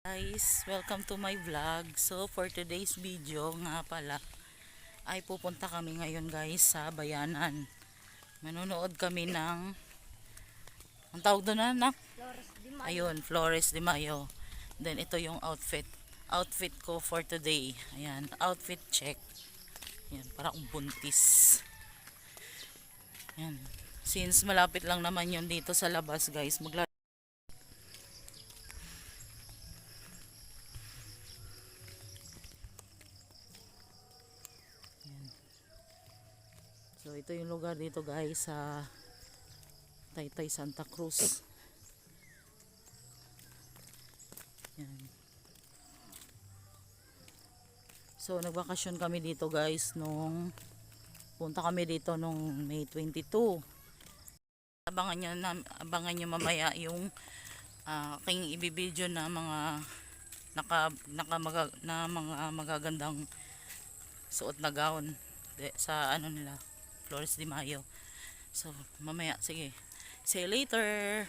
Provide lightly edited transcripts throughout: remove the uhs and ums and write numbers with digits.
Guys, welcome to my vlog. So for today's video nga pala ay pupunta kami ngayon guys sa Bayanan. Manonood kami ng ang tawag doon na anak? Ayun, Flores de Mayo. Then ito yung outfit ko for today. Ayan, outfit check. Ayan, para akong buntis. Ayan. Since malapit lang naman yun dito sa labas guys, So ito yung lugar dito guys sa Taytay Santa Cruz. Yan. So nagbakasyon kami dito guys nung punta kami dito nung May 22. Abangan nyo mamaya yung aking ibibideo na mga mga magagandang suot na gown sa ano nila Flores de Mayo. So mamaya, sige, see you later.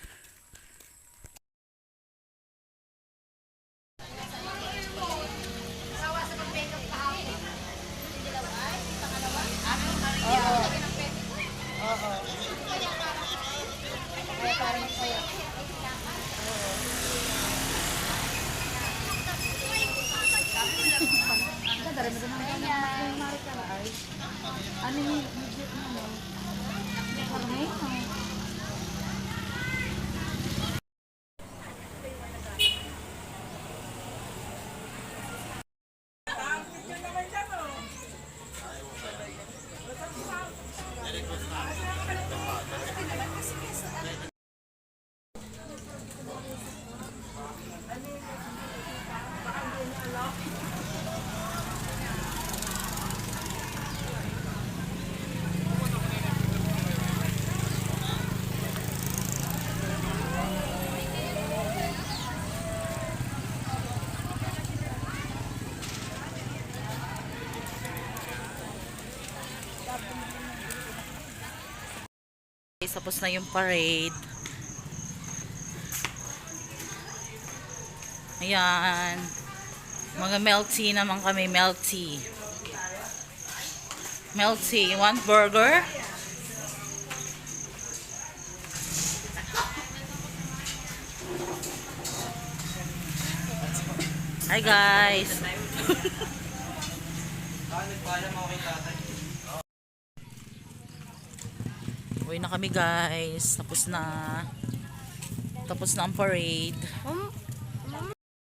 Tapos na yung parade. Ayan. Mga milk tea naman kami. Milk tea. Milk tea. You want burger? Hi guys. Uwi na kami guys. Tapos na ang parade.